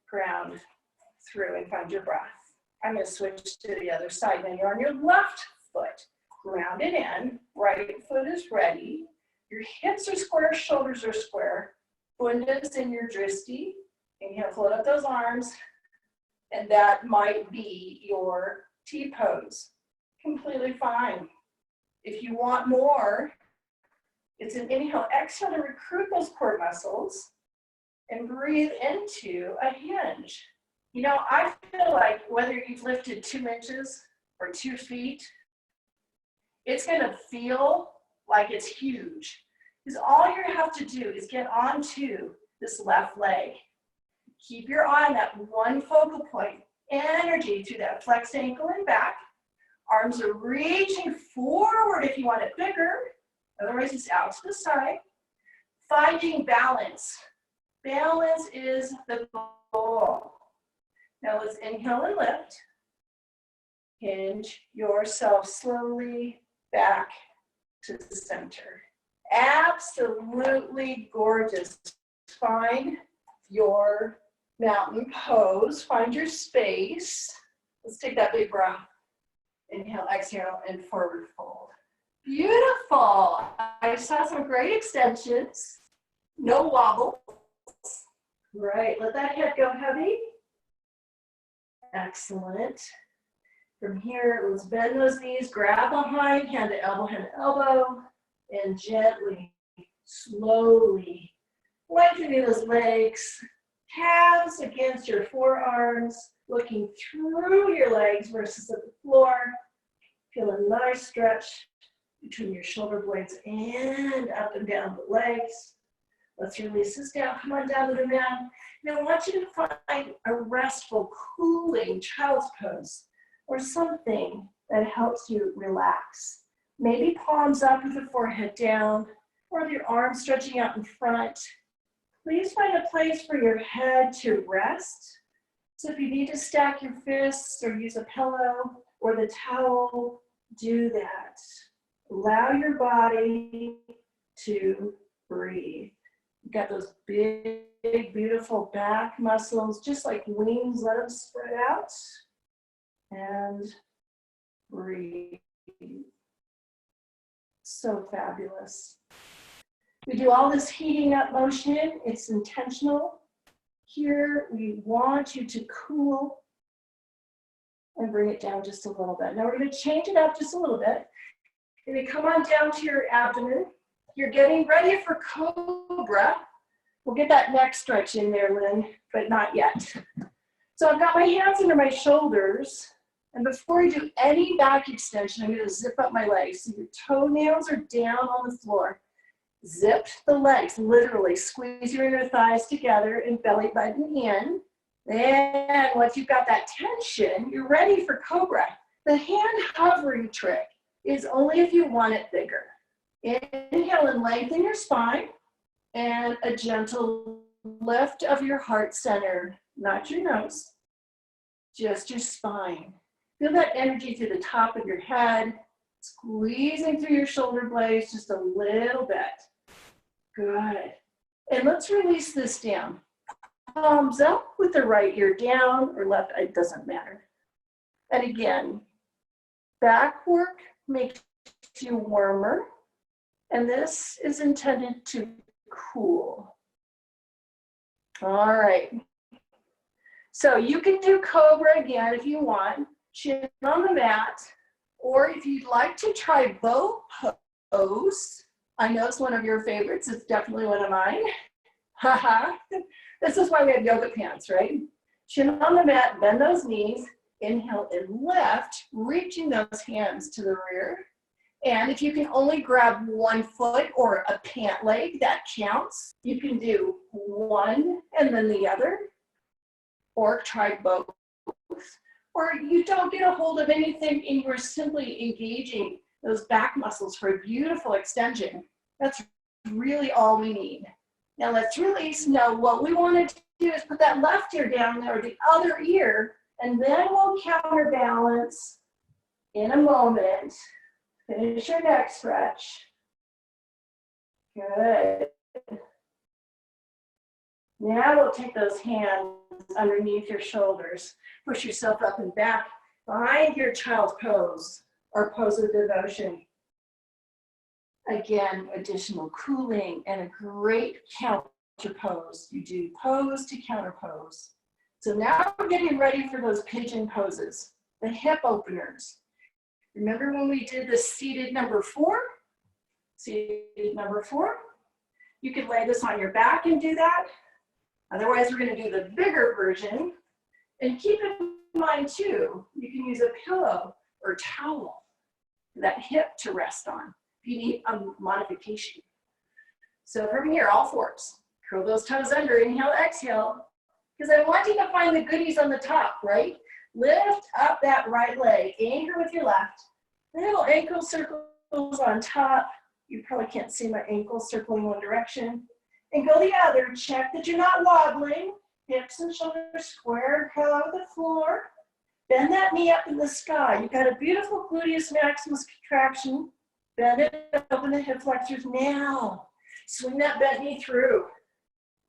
ground through and find your breath. I'm going to switch to the other side. Now you're on your left foot. Ground it in. Right foot is ready. Your hips are square, shoulders are square. Bundas in your dristi. Inhale, float up those arms. And that might be your T-pose. Completely fine. If you want more, it's an inhale, exhale to recruit those core muscles and breathe into a hinge. You know, I feel like whether you've lifted 2 inches or 2 feet, it's going to feel like it's huge. Because all you have to do is get onto this left leg. Keep your eye on that one focal point. Energy through that flexed ankle and back. Arms are reaching forward if you want it bigger. Otherwise, it's out to the side. Finding balance. Balance is the goal. Now let's inhale and lift. Hinge yourself slowly back to the center. Absolutely gorgeous. Find your mountain pose. Find your space. Let's take that big breath. Inhale, exhale, and forward fold. Beautiful. I saw some great extensions. No wobble. Right, let that head go heavy. Excellent. From here, let's bend those knees, grab behind, hand to elbow, and gently, slowly lengthening those legs, calves against your forearms, looking through your legs versus at the floor. Feel a nice stretch between your shoulder blades and up and down the legs. Let's release this down. Come on down to the mat. Now I want you to find a restful, cooling child's pose or something that helps you relax. Maybe palms up with the forehead down or your arms stretching out in front. Please find a place for your head to rest. So if you need to stack your fists or use a pillow or the towel, do that. Allow your body to breathe. You've got those big, beautiful back muscles, just like wings. Let them spread out and breathe. So fabulous. We do all this heating up motion. It's intentional. Here, we want you to cool and bring it down just a little bit. Now we're going to change it up just a little bit. You're going to come on down to your abdomen. You're getting ready for cobra. We'll get that neck stretch in there, Lynn, but not yet. So I've got my hands under my shoulders. And before I do any back extension, I'm going to zip up my legs. So your toenails are down on the floor. Zip the legs, literally squeeze your inner thighs together and belly button in. And once you've got that tension, you're ready for cobra. The hand hovering trick is only if you want it bigger. Inhale and lengthen your spine and a gentle lift of your heart center, not your nose, just your spine. Feel that energy through the top of your head, squeezing through your shoulder blades just a little bit. Good. And let's release this down. Palms up with the right ear down or left, it doesn't matter. And again, back work makes you warmer. And this is intended to cool. All right. So you can do cobra again if you want, chin on the mat, or if you'd like to try bow pose. I know it's one of your favorites. It's definitely one of mine. Haha. This is why we have yoga pants, right? Chin on the mat, bend those knees, inhale and lift, reaching those hands to the rear. And if you can only grab one foot or a pant leg, that counts. You can do one and then the other, or try both. Or you don't get a hold of anything and you're simply engaging those back muscles for a beautiful extension. That's really all we need. Now let's release. Now what we want to do is put that left ear down there, the other ear, and then we'll counterbalance in a moment. Finish your neck stretch. Good. Now we'll take those hands underneath your shoulders. Push yourself up and back. Find your child's pose or pose of devotion. Again, additional cooling and a great counter pose. You do pose to counter pose. So now we're getting ready for those pigeon poses, the hip openers. Remember when we did the seated number 4? Seated number 4. You could lay this on your back and do that. Otherwise, we're going to do the bigger version. And keep in mind too, you can use a pillow or towel for that hip to rest on if you need a modification. So from here, all fours. Curl those toes under, inhale, exhale. Because I want you to find the goodies on the top, right? Lift up that right leg, anchor with your left. Little ankle circles on top. You probably can't see my ankles circling one direction. And go the other, check that you're not wobbling. Hips and shoulders square, parallel with the floor. Bend that knee up in the sky. You've got a beautiful gluteus maximus contraction. Bend it, open the hip flexors now. Swing that bent knee through.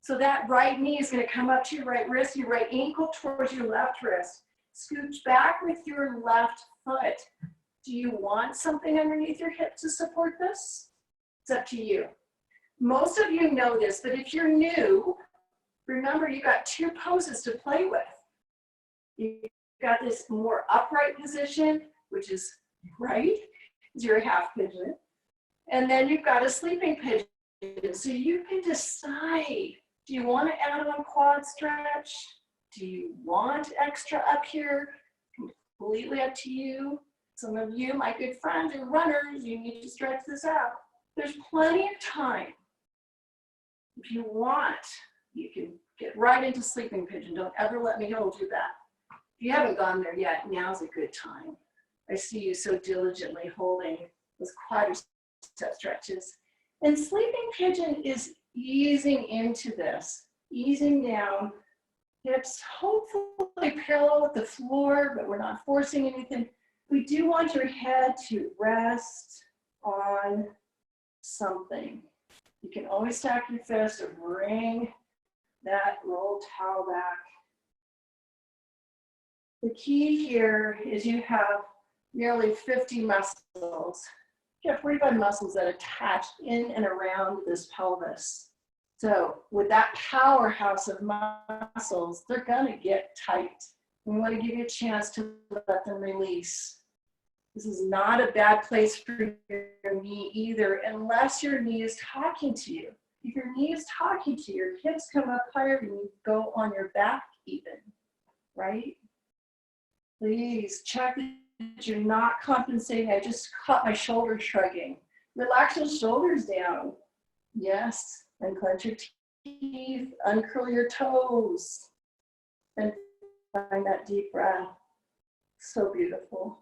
So that right knee is going to come up to your right wrist, your right ankle towards your left wrist. Scooch back with your left foot. Do you want something underneath your hip to support this? It's up to you. Most of you know this, but if you're new, remember you got two poses to play with. You've got this more upright position, which is right, is your half pigeon. And then you've got a sleeping pigeon. So you can decide, do you want to add on quad stretch? Do you want extra up here? Completely up to you. Some of you, my good friends, are runners. You need to stretch this out. There's plenty of time. If you want, you can get right into sleeping pigeon. Don't ever let me hold you back. If you haven't gone there yet, now's a good time. I see you so diligently holding those quadricep stretches. And sleeping pigeon is easing into this, easing down, hips hopefully parallel with the floor, but we're not forcing anything. We do want your head to rest on something. You can always stack your fists or bring that rolled towel back. The key here is you have nearly 50 muscles. You have 45 muscles that attach in and around this pelvis. So with that powerhouse of muscles, they're gonna get tight. We wanna give you a chance to let them release. This is not a bad place for your knee either, unless your knee is talking to you. If your knee is talking to you, your hips come up higher and you go on your back even, right? Please check that you're not compensating. I just caught my shoulders shrugging. Relax those shoulders down. Yes, and clench your teeth, uncurl your toes, and find that deep breath. So beautiful.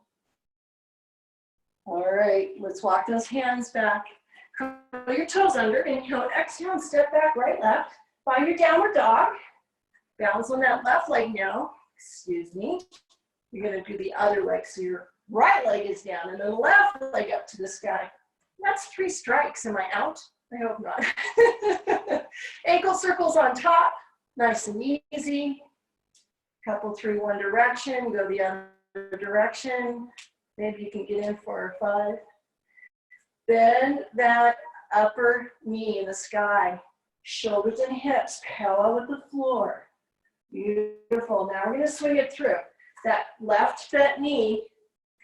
All right, let's walk those hands back. Curl your toes under, inhale, exhale, and step back, right, left. Find your downward dog. Balance on that left leg now. Excuse me. You're gonna do the other leg, so your right leg is down and the left leg up to the sky. That's 3 strikes. Am I out? I hope not. Ankle circles on top, nice and easy. Couple through one direction, go the other direction. Maybe you can get in 4 or 5. Bend that upper knee in the sky. Shoulders and hips parallel with the floor. Beautiful. Now we're going to swing it through. That left bent knee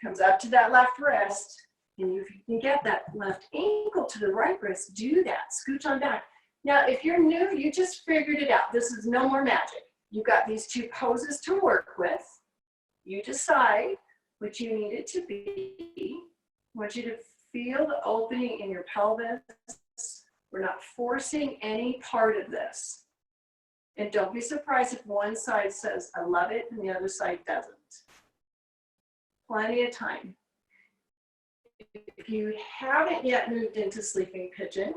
comes up to that left wrist. And if you can get that left ankle to the right wrist, do that. Scooch on back. Now, if you're new, you just figured it out. This is no more magic. You've got these 2 poses to work with. You decide what you need it to be. I want you to feel the opening in your pelvis. We're not forcing any part of this. And don't be surprised if one side says, I love it, and the other side doesn't. Plenty of time. If you haven't yet moved into sleeping pigeon,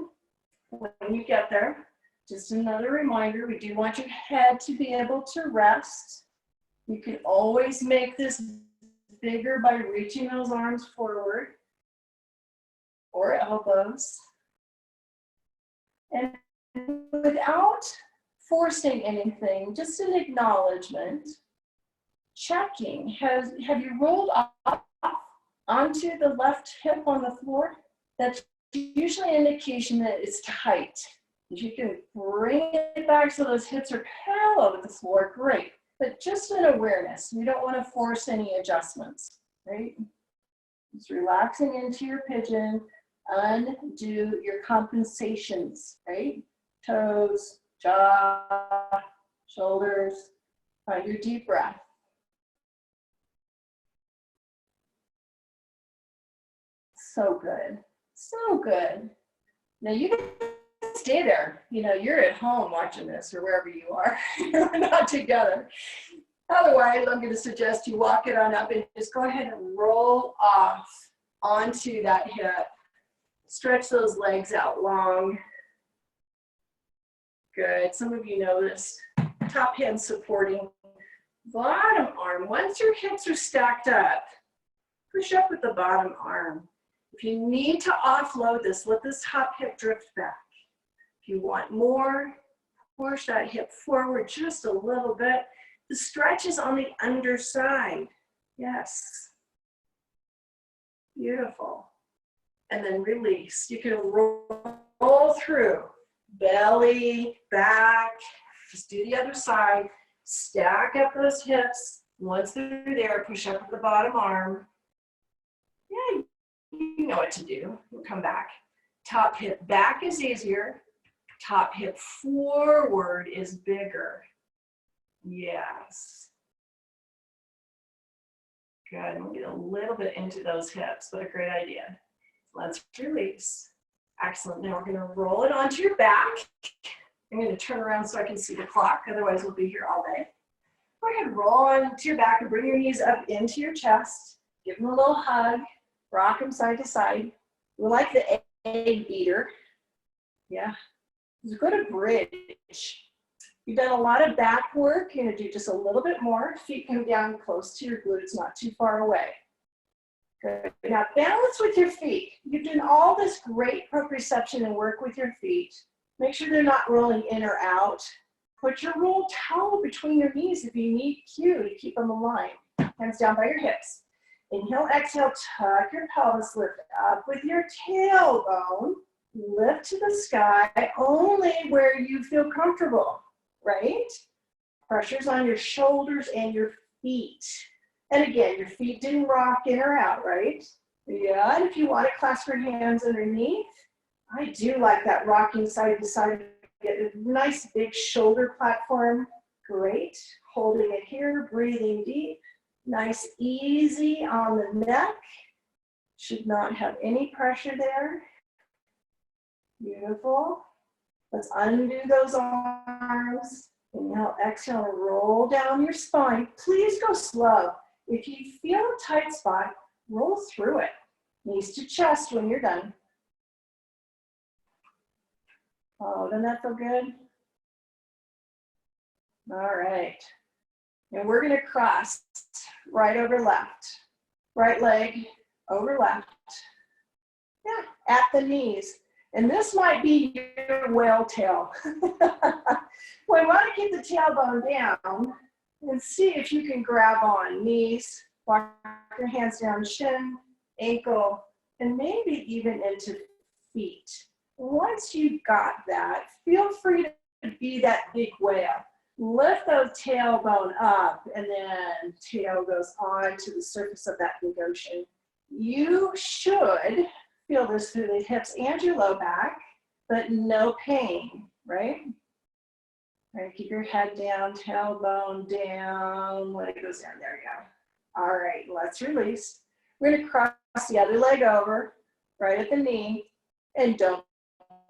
when you get there, just another reminder, we do want your head to be able to rest. You can always make this bigger by reaching those arms forward or elbows. And without forcing anything, just an acknowledgement, checking, have you rolled off onto the left hip on the floor? That's usually an indication that it's tight. If you can bring it back so those hips are parallel with the floor, great. But just an awareness. We don't want to force any adjustments, right? Just relaxing into your pigeon. Undo your compensations, right? Toes, jaw, shoulders. Find your deep breath. So good. So good. Now you can stay there. You know, you're at home watching this or wherever you are. We're not together. Otherwise, I'm going to suggest you walk it on up and just go ahead and roll off onto that hip. Stretch those legs out long. Good. Some of you know this. Top hand supporting bottom arm. Once your hips are stacked up, push up with the bottom arm. If you need to offload this, let this top hip drift back. If you want more, push that hip forward just a little bit. The stretch is on the underside. Yes. Beautiful. And then release. You can roll through. Belly, back. Just do the other side. Stack up those hips. Once they're there, push up with the bottom arm. Yeah, you know what to do. We'll come back. Top hip back is easier. Top hip forward is bigger. Yes. Good. We'll get a little bit into those hips. What a great idea. Let's release. Excellent. Now we're going to roll it onto your back. I'm going to turn around so I can see the clock. Otherwise, we'll be here all day. Go ahead and roll onto your back and bring your knees up into your chest. Give them a little hug. Rock them side to side. We like the egg beater. Yeah. Go to bridge. You've done a lot of back work. You're going to do just a little bit more. Feet come down close to your glutes, not too far away. Good. Now balance with your feet. You've done all this great proprioception and work with your feet. Make sure they're not rolling in or out. Put your roll towel between your knees if you need cue to keep them aligned. Hands down by your hips. Inhale, exhale, tuck your pelvis, lift up with your tailbone. Lift to the sky only where you feel comfortable, right? Pressure's on your shoulders and your feet. And again, your feet didn't rock in or out, right? Yeah, and if you want to clasp your hands underneath, I do like that rocking side to side. Get a nice big shoulder platform. Great. Holding it here, breathing deep. Nice, easy on the neck. Should not have any pressure there. Beautiful. Let's undo those arms. Inhale, exhale, and roll down your spine. Please go slow. If you feel a tight spot, roll through it. Knees to chest when you're done. Oh, doesn't that feel good? All right. And we're going to cross right over left. Right leg over left. Yeah, at the knees. And this might be your whale tail. We want to keep the tailbone down and see if you can grab on knees, walk your hands down shin, ankle, and maybe even into feet. Once you've got that, feel free to be that big whale. Lift those tailbone up and then tail goes on to the surface of that big ocean. You should feel this through the hips and your low back, but no pain, right? All right, keep your head down, tailbone down, let it go down, there you go. All right, let's release. We're gonna cross the other leg over, right at the knee, and don't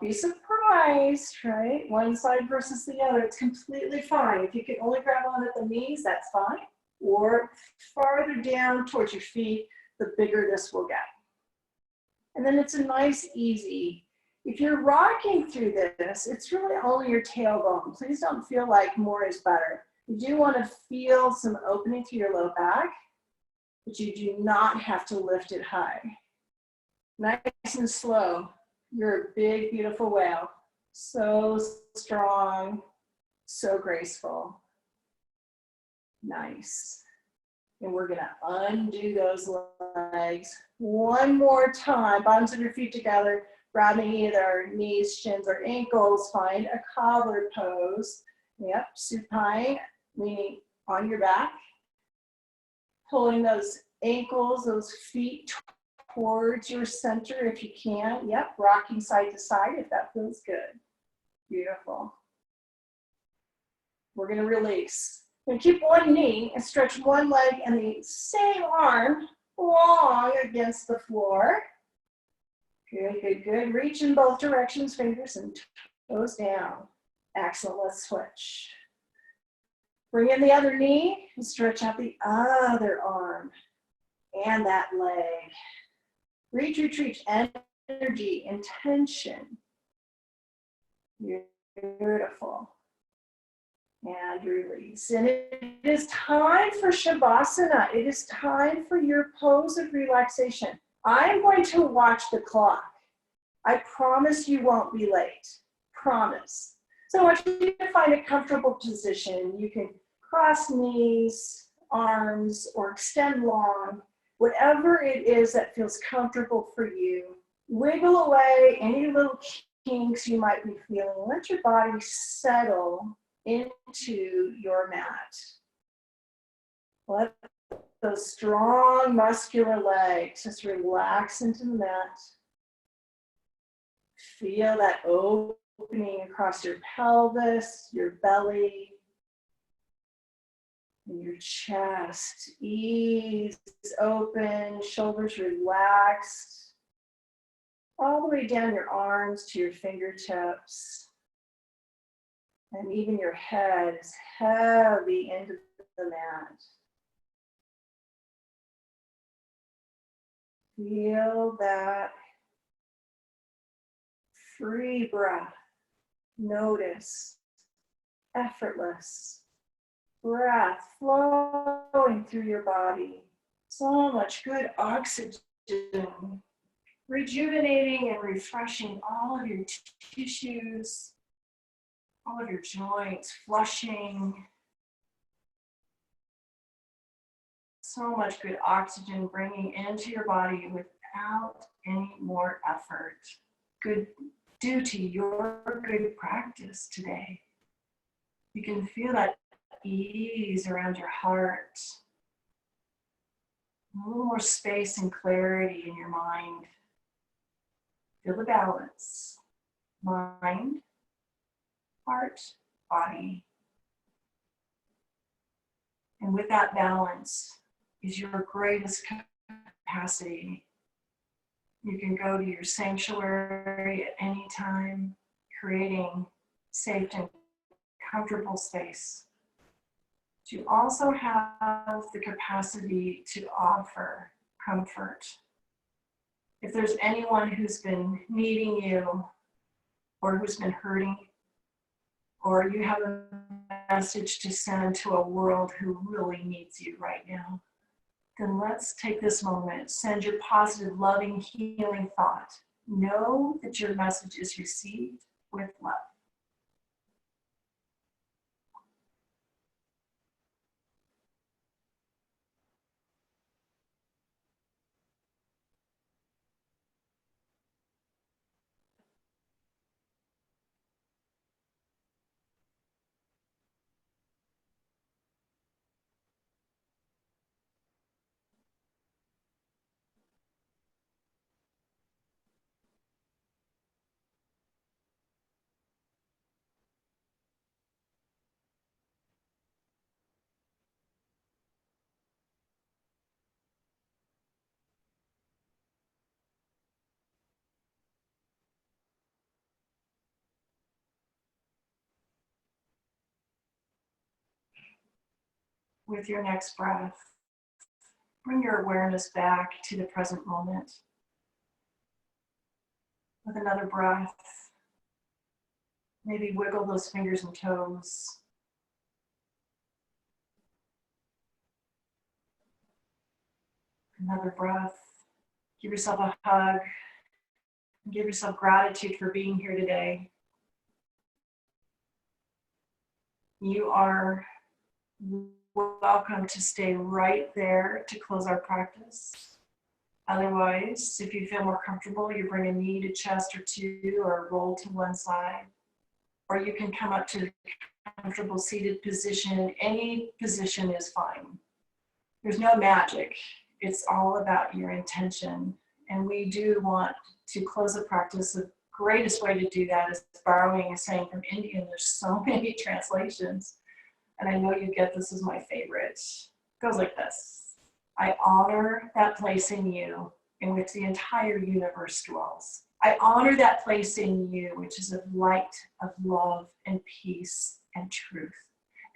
be surprised, right? One side versus the other, it's completely fine. If you can only grab on at the knees, that's fine. Or farther down towards your feet, the bigger this will get. And then it's a nice, easy. If you're rocking through this, it's really only your tailbone. Please don't feel like more is better. You do want to feel some opening to your low back, but you do not have to lift it high. Nice and slow. You're a big, beautiful whale. So strong, so graceful. Nice. And we're gonna undo those legs. One more time, bottoms of your feet together, grabbing either knees, shins, or ankles. Find a cobbler pose. Yep, supine, meaning on your back. Pulling those ankles, those feet towards your center if you can. Yep, rocking side to side if that feels good. Beautiful. We're gonna release. And keep one knee and stretch one leg and the same arm long against the floor. Good, good, good. Reach in both directions, fingers and toes down. Excellent, let's switch. Bring in the other knee and stretch out the other arm and that leg. Reach, reach, reach, energy, intention. Beautiful. And release. And it is time for Shavasana. It is time for your pose of relaxation. I'm going to watch the clock. I promise you won't be late. Promise. So I want you to find a comfortable position. You can cross knees, arms, or extend long, whatever it is that feels comfortable for you. Wiggle away any little kinks you might be feeling. Let your body settle into your mat. Let those strong muscular legs just relax into the mat. Feel that opening across your pelvis, your belly, and your chest. Ease open, shoulders relaxed, all the way down your arms to your fingertips. And even your head is heavy into the mat. Feel that free breath. Notice effortless breath flowing through your body. So much good oxygen, rejuvenating and refreshing all of your tissues, all of your joints, flushing. So much good oxygen bringing into your body without any more effort. Good, due to your good practice today. You can feel that ease around your heart. A little more space and clarity in your mind. Feel the balance. Mind, heart, body. And with that balance is your greatest capacity. You can go to your sanctuary at any time, creating safe and comfortable space. To also have the capacity to offer comfort. If there's anyone who's been needing you, or who's been hurting, or you have a message to send to a world who really needs you right now, then let's take this moment, send your positive, loving, healing thought. Know that your message is received with love. With your next breath, bring your awareness back to the present moment. With another breath, maybe wiggle those fingers and toes. Another breath. Give yourself a hug. And give yourself gratitude for being here today. You are welcome to stay right there to close our practice. Otherwise, if you feel more comfortable, you bring a knee to chest or two, or roll to one side. Or you can come up to a comfortable seated position. Any position is fine. There's no magic. It's all about your intention. And we do want to close the practice. The greatest way to do that is borrowing a saying from India. And there's so many translations. And I know you get this is my favorite. It goes like this. I honor that place in you in which the entire universe dwells. I honor that place in you, which is of light, of love, and peace, and truth.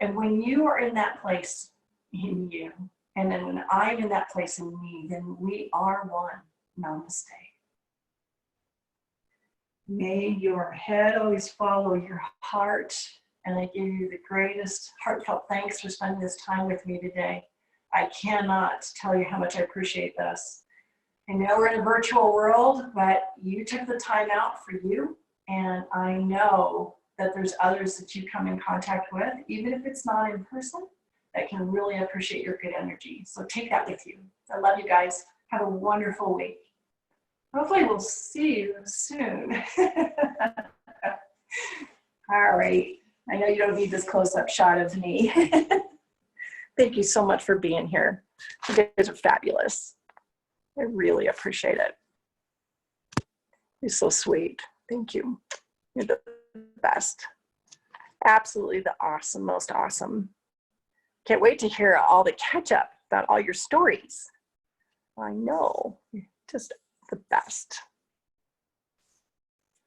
And when you are in that place in you, and then when I'm in that place in me, then we are one. Namaste. May your head always follow your heart. And I give you the greatest heartfelt thanks for spending this time with me today. I cannot tell you how much I appreciate this. I know we're in a virtual world, but you took the time out for you. And I know that there's others that you come in contact with, even if it's not in person, that can really appreciate your good energy. So take that with you. I love you guys. Have a wonderful week. Hopefully we'll see you soon. All right. I know you don't need this close-up shot of me. Thank you so much for being here. You guys are fabulous. I really appreciate it. You're so sweet. Thank you. You're the best. Absolutely the awesome, most awesome. Can't wait to hear all the catch up about all your stories. I know, just the best.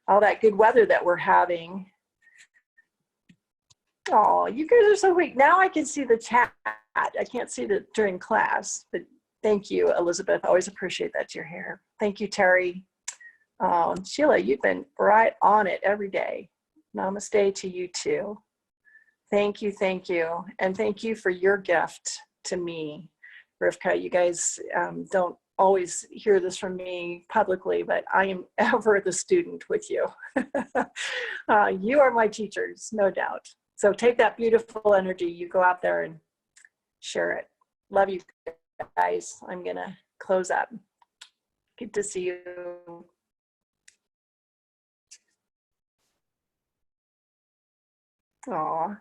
All that good weather that we're having. Oh, you guys are so sweet. Now I can see the chat. I can't see it during class, but thank you, Elizabeth. I always appreciate that you're here. Thank you, Terry. Sheila, you've been right on it every day. Namaste to you too. Thank you, and thank you for your gift to me, Rivka. You guys don't always hear this from me publicly, but I am ever the student with you. You are my teachers, no doubt. So take that beautiful energy, you go out there and share it. Love you guys. I'm gonna close up. Good to see you. Aw.